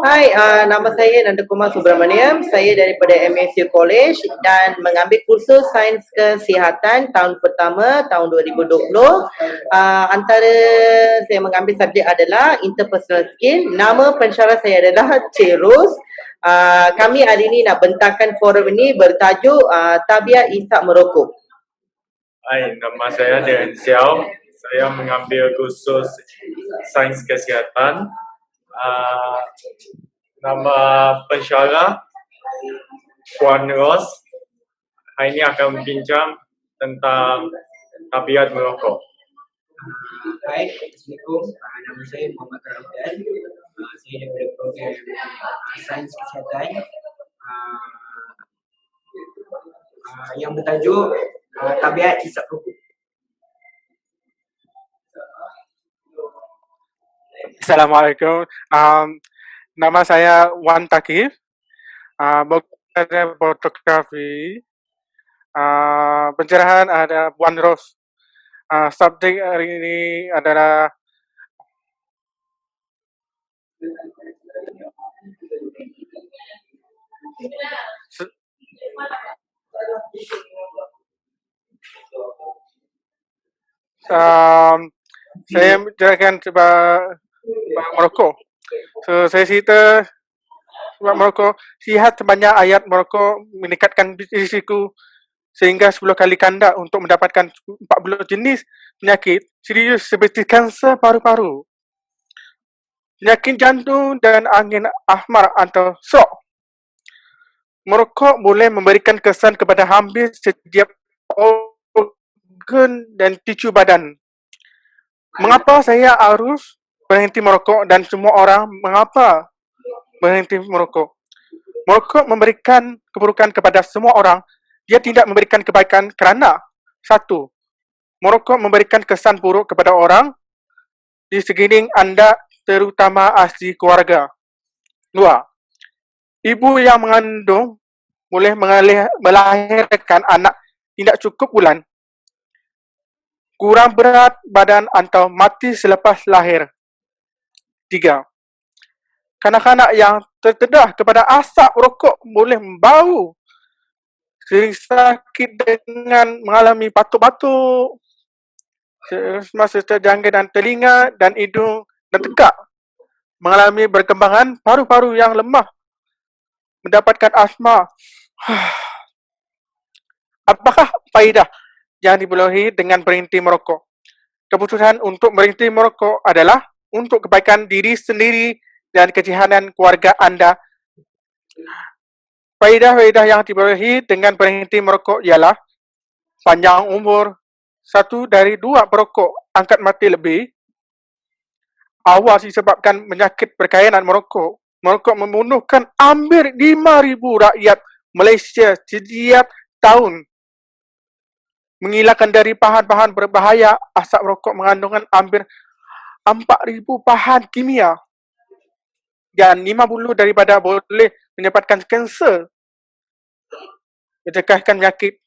Hai, nama saya Nanda Kumar Subramaniam. Saya daripada MSU College dan mengambil kursus Sains Kesihatan tahun pertama tahun 2020. Antara saya mengambil subjek adalah Interpersonal Skill. Nama pensyarah saya adalah Cik Ros. Kami hari ini nak bentangkan forum ini bertajuk Tabiat Isap Merokok. Hai, nama saya Darren Xiao. Saya mengambil kursus Sains Kesihatan. Nama pensyarah Puan Ros. Hari ini akan berbincang tentang tabiat merokok. Hai, Assalamualaikum. Nama saya Muhammad Karamdan. Saya daripada program Sains Kesihatan yang bertajuk Tabiat Isap Rokok. Assalamualaikum. Nama saya Wan Takif. Berkaitan fotografi. Pencerahan ada Puan Ros. Subjek hari ini adalah saya menceritakan sebab merokok. So, saya cerita sebab merokok. Sihat sebanyak ayat merokok meningkatkan risiko sehingga 10 kali ganda untuk mendapatkan 40 jenis penyakit serius seperti kanser paru-paru, penyakit jantung dan angin ahmar atau shock. Merokok boleh memberikan kesan kepada hampir setiap organ dan tisu badan. Mengapa saya harus berhenti merokok dan semua orang mengapa berhenti merokok? Merokok memberikan keburukan kepada semua orang. Dia tidak memberikan kebaikan kerana satu, merokok memberikan kesan buruk kepada orang di sekeliling anda, terutama ahli keluarga. Dua, ibu yang mengandung boleh melahirkan anak tidak cukup bulan, kurang berat badan atau mati selepas lahir. Tiga, kanak-kanak yang terdedah kepada asap rokok boleh membau, sering sakit dengan mengalami batuk-batuk, masa terjangkit dan telinga dan hidung dan tegak, mengalami perkembangan paru-paru yang lemah, mendapatkan asma. Apakah faedah yang diperolehi dengan berhenti merokok? Keputusan untuk berhenti merokok adalah untuk kebaikan diri sendiri dan kesihatan keluarga anda. Faedah-faedah yang diperolehi dengan berhenti merokok ialah panjang umur, 1 dari 2 perokok angkat mati lebih, awas disebabkan penyakit berkaitan merokok. Merokok membunuhkan hampir 5,000 rakyat Malaysia setiap tahun. Menghilangkan dari bahan-bahan berbahaya, asap rokok mengandungkan hampir 4,000 bahan kimia dan 50 daripada boleh menyebabkan kanser, mencegahkan penyakit.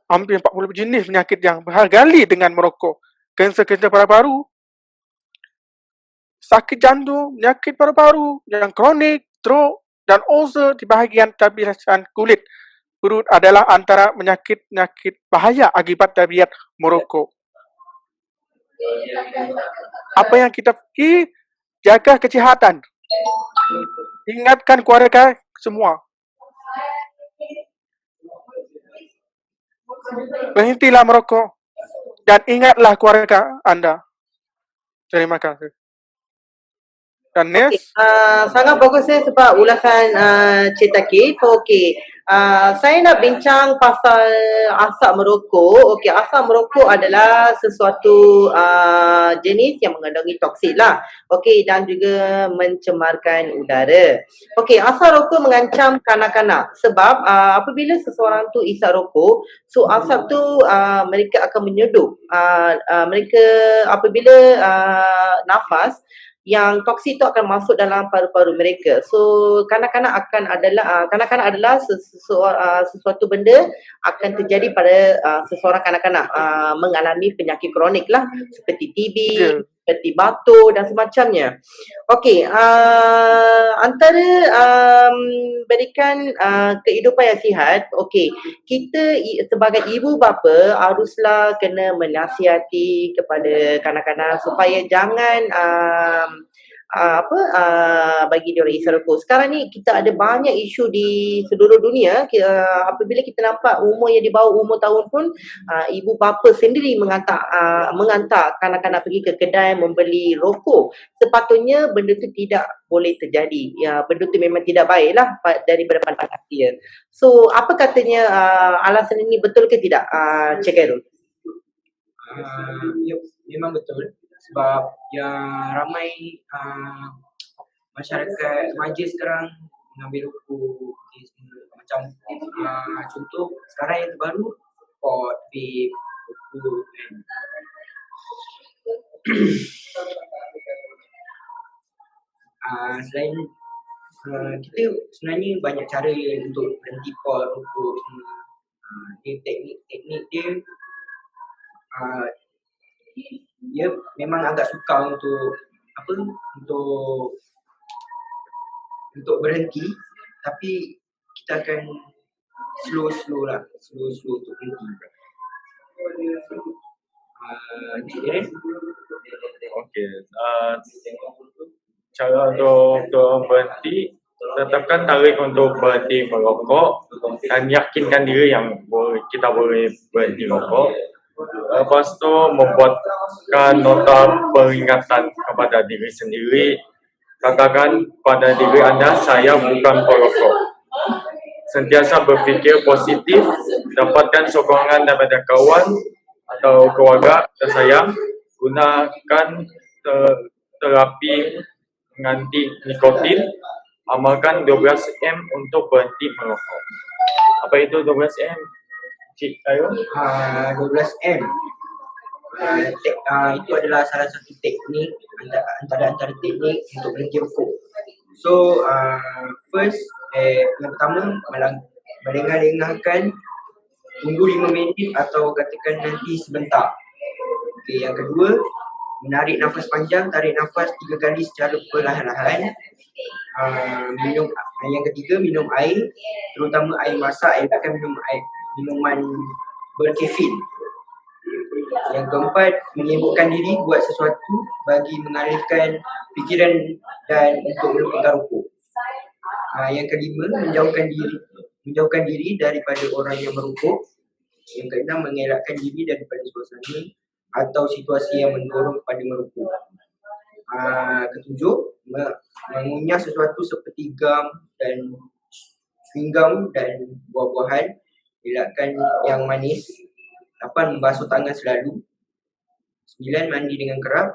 Hampir 40 jenis penyakit yang bergali dengan merokok. Kanser-kanser paru-paru, sakit jantung, penyakit paru-paru yang kronik, stroke dan ulcer di bahagian lapisan kulit perut adalah antara penyakit-penyakit bahaya akibat tabiat merokok. Apa yang kita fikir? Jaga kesihatan. Ingatkan keluarga semua. Berhentilah merokok dan ingatlah keluarga anda. Terima kasih. Dan next. Sangat bagus sebab ulasan Cik Takif. Saya nak bincang pasal asap merokok. Asap merokok adalah sesuatu jenis yang mengandungi toksik lah. Dan juga mencemarkan udara. Asap rokok mengancam kanak-kanak sebab apabila seseorang tu isap rokok, so asap tu mereka akan menyedup. Mereka apabila nafas, yang toksik itu akan masuk dalam paru-paru mereka. So kanak-kanak adalah sesuatu benda akan terjadi pada seseorang kanak-kanak mengalami penyakit kronik lah seperti TB, seperti batuk dan semacamnya. Okey, antara berikan kehidupan yang sihat, okey, kita sebagai ibu bapa haruslah kena menasihati kepada kanak-kanak supaya jangan bagi dia orang isap rokok. Sekarang ni kita ada banyak isu di seluruh dunia, apabila kita nampak umur yang di bawah umur tahun pun ibu bapa sendiri menghantar kanak-kanak pergi ke kedai membeli rokok. Sepatutnya benda tu tidak boleh terjadi. Ya, benda tu memang tidak baiklah daripada pandangan dia. So, apa katanya alasan ini betul ke tidak, Cik Khairul? Ya, memang betul sebab yang ramai masyarakat remaja sekarang mengambil rokok macam contoh sekarang yang terbaru pot, vape, rokok kan. Selain kita sebenarnya banyak cara untuk berhenti pot, rokok semua. Dia teknik dia dia memang agak sukar untuk berhenti, tapi kita akan slow untuk berhenti. Encik Darren? Okey, cara untuk berhenti, tetapkan tarikh untuk berhenti merokok dan yakinkan diri yang kita boleh berhenti merokok. Lepas tu membuatkan nota peringatan kepada diri sendiri. Katakan pada diri anda, saya bukan perokok. Sentiasa berfikir positif, dapatkan sokongan daripada kawan atau keluarga tersayang. Gunakan terapi menganti nikotin. Amalkan 12M untuk berhenti merokok. Apa itu 12M? Cik Khairul? 12M. Itu adalah salah satu teknik antara teknik untuk berhenti rokok. So, first, yang pertama melengah-lengahkan, tunggu 5 minit atau katakan nanti sebentar. Okay, yang kedua, menarik nafas panjang, tarik nafas 3 kali secara perlahan-lahan. Yang ketiga, minum air, terutama air masak, elakkan minuman berkafein. Yang keempat, menyibukkan diri buat sesuatu bagi mengalihkan fikiran dan untuk melupakan rokok. Yang kelima, menjauhkan diri daripada orang yang merokok. Yang keenam, mengelakkan diri daripada suasana atau situasi yang mendorong kepada merokok. Ketujuh, mengunyah sesuatu seperti gam dan chewing gum dan buah-buahan. Elakkan yang manis. 8. Membasuh tangan selalu. 9. Mandi dengan kerap.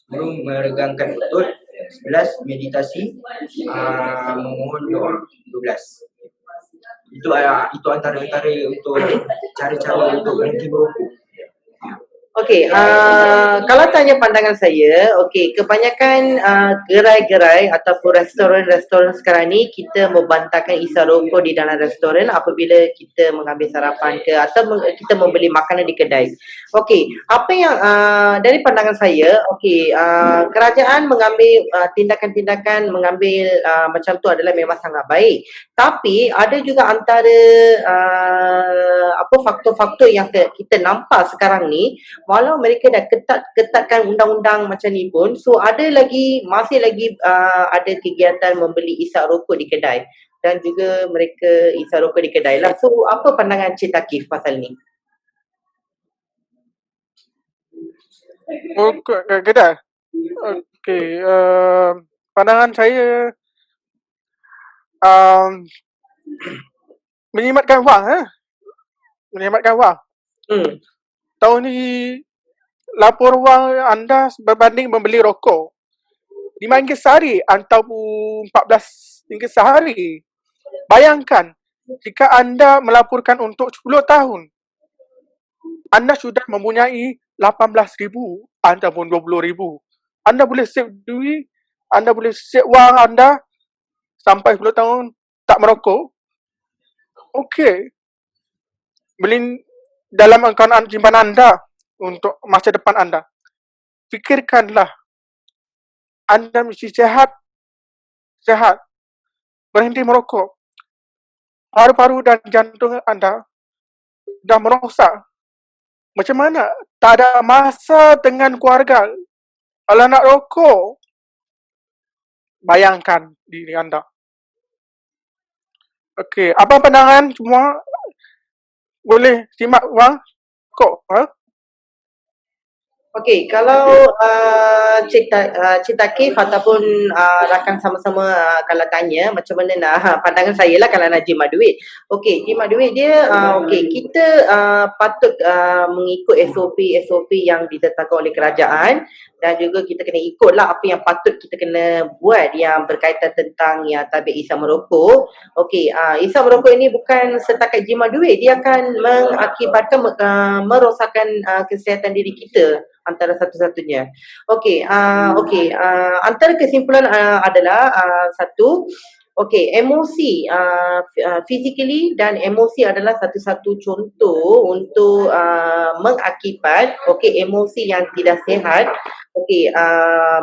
10. Meregangkan otot. 11. Meditasi. Memohon doa. 12. Itu antara untuk cara-cara untuk berhenti merokok. Okey, kalau tanya pandangan saya, okey, kebanyakan gerai-gerai ataupun restoran-restoran sekarang ni kita membantahkan isap rokok di dalam restoran apabila kita mengambil sarapan ke atau kita membeli makanan di kedai. Okey, apa yang dari pandangan saya, okey, kerajaan mengambil tindakan-tindakan mengambil macam tu adalah memang sangat baik. Tapi ada juga antara faktor-faktor yang kita nampak sekarang ni. Walau mereka dah ketatkan undang-undang macam ni pun, so masih lagi ada kegiatan membeli isap rokok di kedai dan juga mereka isap rokok di kedai lah. So, apa pandangan Cik Thaqif pasal ni? Rokok kat kedai? Okey, pandangan saya menyimatkan wang. Menyimatkan wang. Tahun ni lapor wang anda berbanding membeli rokok RM5 sehari ataupun RM14 sehari. Bayangkan jika anda melaporkan untuk 10 tahun, anda sudah mempunyai RM18,000 ataupun RM20,000. Anda boleh save duit, anda boleh save wang anda sampai 10 tahun tak merokok. Okey. Beli dalam akaun simpanan anda untuk masa depan anda. Fikirkanlah, Anda mesti sehat, berhenti merokok. Paru-paru dan jantung Anda dah merosak. Macam mana? Tak ada masa dengan keluarga. Kalau nak rokok, bayangkan diri Anda. Okey, apa pandangan semua? Boleh simak bang? Kok? Okey, kalau Cik Takif ataupun rakan sama-sama kalau tanya macam mana nak pandangan saya lah kalau nak jimat duit. Okey, jimat duit dia okey, kita patut mengikut SOP yang ditetapkan oleh kerajaan dan juga kita kena ikutlah apa yang patut kita kena buat yang berkaitan tentang yang tabik isap merokok. Okey, isap merokok ini bukan setakat jimat duit, dia akan mengakibatkan merosakkan kesihatan diri kita antara satu-satunya. Okey, antara kesimpulan adalah satu, okey, emosi physically dan emosi adalah satu-satu contoh untuk mengakibat emosi yang tidak sihat. Okey,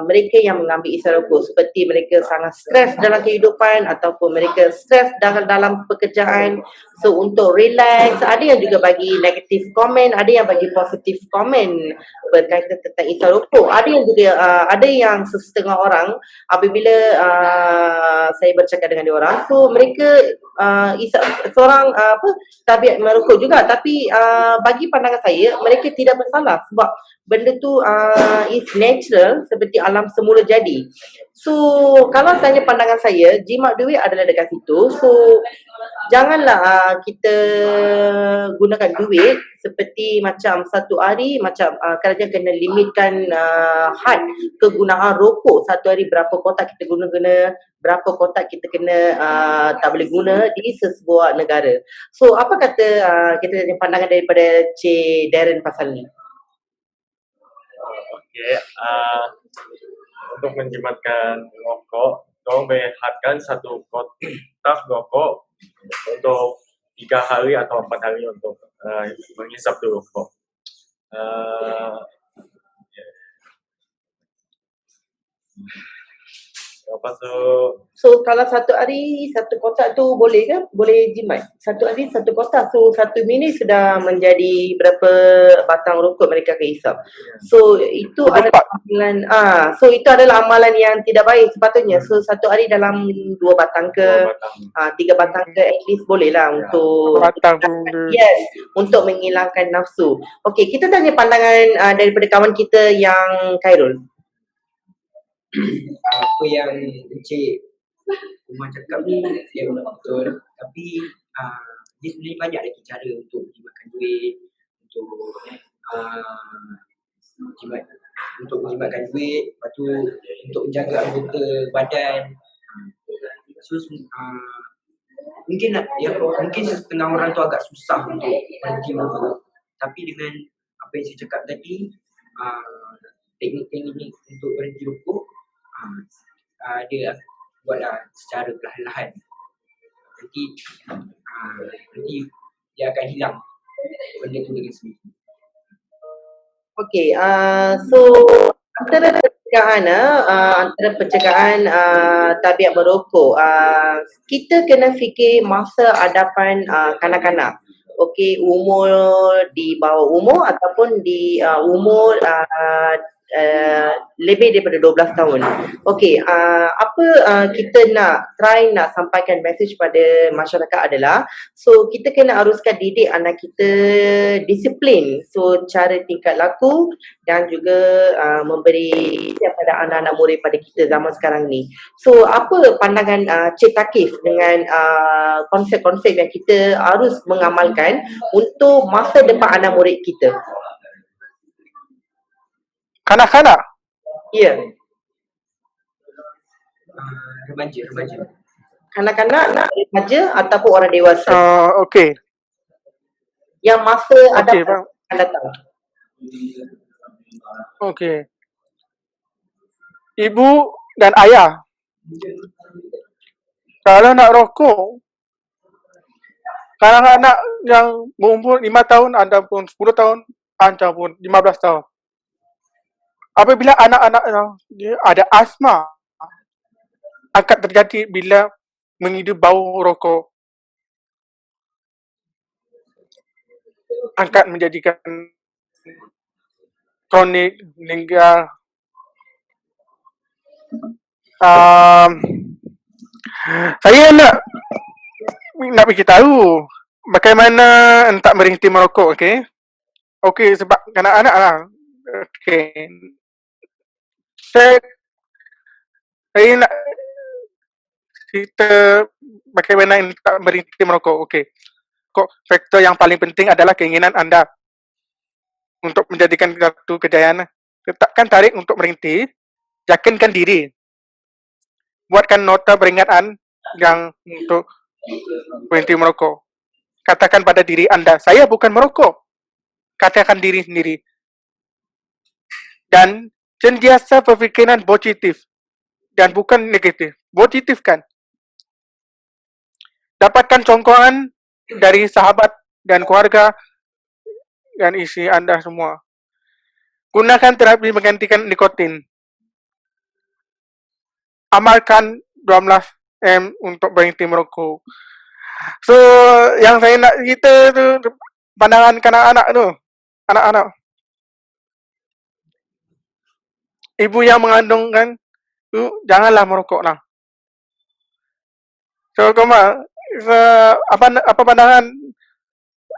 mereka yang mengambil isap rokok seperti mereka sangat stres dalam kehidupan ataupun mereka stres dalam pekerjaan. So untuk relax, ada yang juga bagi negative comment, ada yang bagi positive comment berkaitan tentang isap rokok. Ada yang juga ada yang setengah orang apabila saya bercakap dengan dia orang, so mereka isap seorang tabiat merokok juga, tapi bagi pandangan saya mereka tidak bersalah sebab benda tu is natural seperti alam semula jadi. So kalau tanya pandangan saya, jimat duit adalah dekat situ. So janganlah kita gunakan duit seperti macam satu hari macam kerajaan kena limitkan had kegunaan rokok. Satu hari berapa kotak kita guna, berapa kotak kita kena tak boleh guna di sesebuah negara. So apa kata kita tanya pandangan daripada Cik Darren pasal ni? Okey, untuk menjimatkan rokok, korang boleh hadkan satu kotak rokok untuk 3 hari atau 4 hari untuk menghisap tu rokok. Lepas tu, So kalau satu hari satu kotak tu boleh ke? Boleh jimat? Satu hari satu kotak. So 1 minit sudah menjadi berapa batang rokok mereka akan hisap. So itu adalah amalan so itu adalah amalan yang tidak baik sepatutnya. So satu hari dalam 2 batang ke 3 batang ke at least boleh lah untuk yes, untuk menghilangkan nafsu. Okey, kita tanya pandangan daripada kawan kita yang Khairul. Apa yang Encik Umar cakap ni dia betul, tapi dia sebenarnya banyak lagi cara untuk menjimatkan duit, untuk menjimatkan duit, lepas tu untuk menjaga anggota badan. So mungkin setengah orang tu agak susah untuk berhenti merokok, tapi dengan apa yang saya cakap tadi, teknik-teknik untuk berhenti rokok, dia buatlah secara perlahan-lahan. Nanti dia akan hilang benda tu dengan sendiri. Okey, so antara pencegahan tabiat merokok, kita kena fikir masa hadapan kanak-kanak. Okey, umur di bawah umur ataupun di umur lebih daripada 12 tahun. Okey, apa kita nak sampaikan message pada masyarakat adalah, so kita kena haruskan didik anak kita disiplin. So cara tingkah laku dan juga memberi kepada anak-anak murid pada kita zaman sekarang ni. So apa pandangan Cik Takif dengan konsep-konsep yang kita harus mengamalkan untuk masa depan anak murid kita? Kanak-kanak? Ya. Remaja. Kanak-kanak, remaja ataupun orang dewasa. Okey. Yang masa Okey, akan datang. Okey. Ibu dan ayah, kalau nak rokok, kanak-kanak yang berumur 5 tahun ataupun 10 tahun ataupun 15 tahun, apabila anak-anak dia ada asma akan terjadi bila menghidu bau rokok, akan menjadikan kronik hingga saya nak bagi tahu bagaimana hendak berhenti merokok, okey? Okey, sebab anak-anak lah. Okey. Saya nak cerita bagaimana hendak berhenti merokok. Okey. Kok faktor yang paling penting adalah keinginan anda untuk menjadikan satu kejayaan. Tetapkan tarikh untuk berhenti, yakinkan diri. Buatkan nota peringatan yang untuk berhenti merokok. Katakan pada diri anda, saya bukan merokok. Katakan diri sendiri. Dan sentiasa berfikiran positif dan bukan negatif. Positifkan. Dapatkan sokongan dari sahabat dan keluarga dan isteri anda semua. Gunakan terapi menggantikan nikotin. Amalkan 12M untuk berhenti merokok. So, yang saya nak cerita tu pandangan kanak-anak tu. Anak-anak. Ibu yang mengandung kan, tu janganlah merokok lah. So, Koma, apa pandangan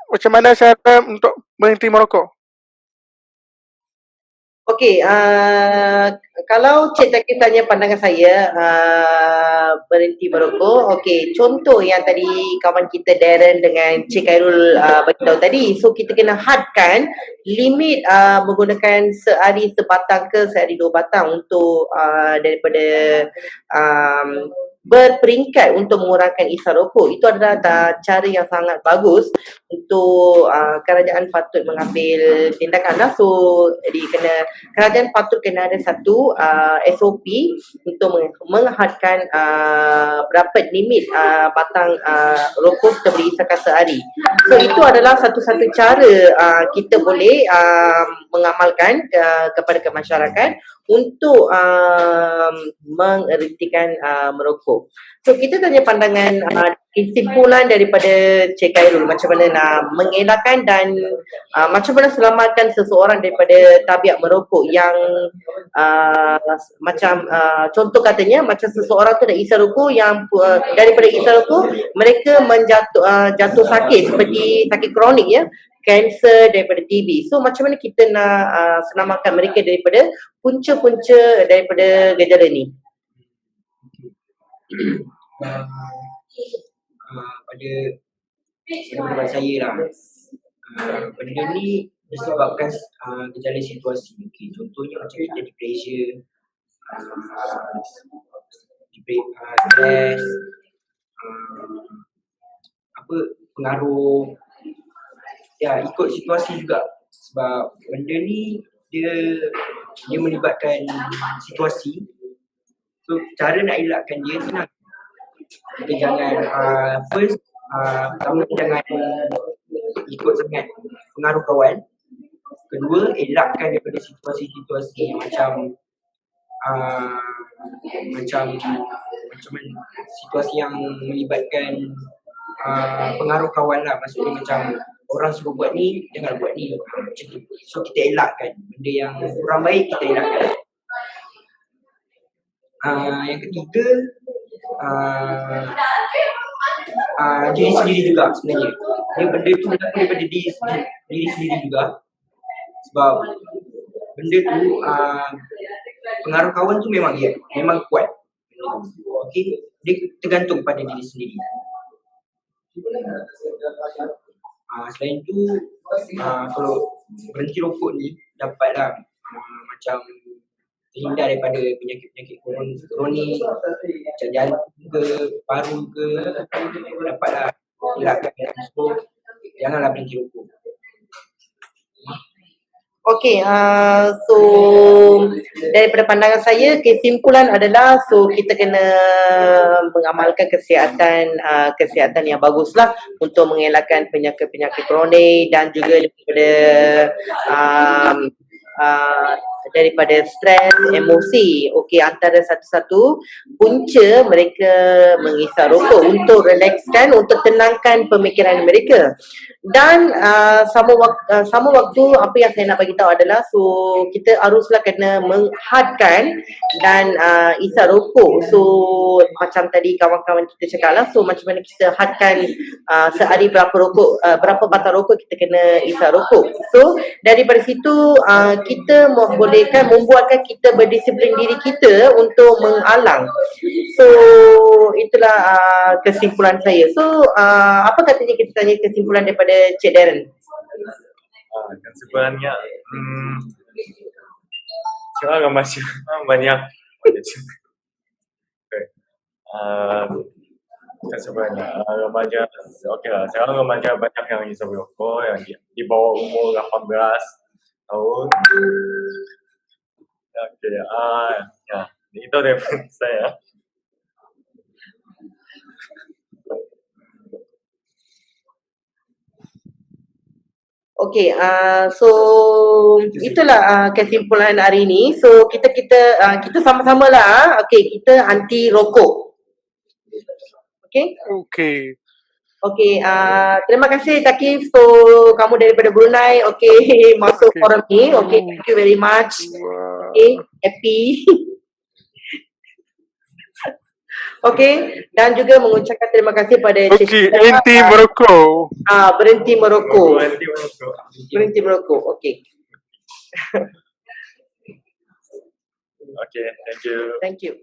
macam mana cara untuk berhenti merokok? Okey, kalau Cik Taki tanya pandangan saya berhenti merokok, okey, contoh yang tadi kawan kita Darren dengan Cik Khairul beritahu tadi, so kita kena hadkan limit menggunakan sehari sebatang ke sehari 2 batang untuk daripada berperingkat untuk mengurangkan isap rokok. Itu adalah cara yang sangat bagus untuk kerajaan patut mengambil tindakan lah. So kerajaan patut kena ada satu SOP untuk menghadkan berapa limit batang rokok kita boleh isapkan sehari. So itu adalah satu-satu cara kita boleh mengamalkan kepada masyarakat untuk menghentikan merokok. So kita tanya pandangan kesimpulan daripada Cik Khairul macam mana nak mengelakkan dan macam mana selamatkan seseorang daripada tabiat merokok yang macam contoh katanya macam seseorang tu dah isap rokok yang daripada isap rokok mereka jatuh sakit seperti sakit kronik ya, kanser, daripada TB. So macam mana kita nak selamatkan mereka daripada punca-punca daripada gejala ni? Pada pendapat saya lah, benda ni disebabkan gejala situasi. Okay, contohnya macam kita di pressure, stres, pengaruh, ya ikut situasi juga. Sebab benda ni dia melibatkan situasi. So cara nak elakkan dia senang. Kita jangan pertama jangan ikut sangat pengaruh kawan. Kedua, elakkan daripada situasi-situasi yang macam situasi yang melibatkan pengaruh kawan lah. Maksudnya macam orang suruh buat ni, jangan buat ni, macam tu. So kita elakkan benda yang kurang baik, kita elakkan. Yang ketiga, diri sendiri juga sebenarnya. Benda tu berlaku daripada diri sendiri juga. Sebab benda tu pengaruh kawan tu memang kuat. Okay, dia tergantung pada diri sendiri. Selain tu, kalau berhenti rokok ni dapatlah macam terhindar daripada penyakit-penyakit kronik, macam jantung ke, paru ke, dapatlah elakkan. So janganlah berhenti rokok. Okey, so daripada pandangan saya, kesimpulan adalah so kita kena mengamalkan kesihatan yang baguslah untuk mengelakkan penyakit-penyakit kronik dan juga daripada daripada stres, emosi. Okey, antara satu-satu punca mereka menghisap rokok untuk relaxkan, untuk tenangkan pemikiran mereka. Dan sama waktu apa yang saya nak bagi tahu adalah kita haruslah kena menghadkan dan isap rokok. So macam tadi kawan-kawan kita cakap lah, so macam mana kita hadkan sehari berapa berapa batang rokok kita kena isap rokok. So daripada situ kita membuatkan kita berdisiplin diri kita untuk mengalang. So itulah kesimpulan saya. So apa katanya kita tanya kesimpulan daripada Cik Darren? Kesimpulannya, sekarang masih banyak. Kesimpulannya, remaja, okey lah. Sekarang remaja banyak yang hisap rokok yang di bawah umur 18 tahun. Okey, ya, itu daripada saya. Okey, so itulah kesimpulan hari ini. So kita sama-sama lah. Okey, kita anti rokok. Okey? Okey. Okey, terima kasih Takif. So kamu daripada Brunei, okey, masuk Okey. forum ni. Okey, thank you very much. Wah. Okey, happy. Okey, dan juga mengucapkan terima kasih pada Cik Okey, Syeda, inti merokok. berhenti merokok. Berhenti merokok. Berhenti merokok. Okey. Okay, thank you. Thank you.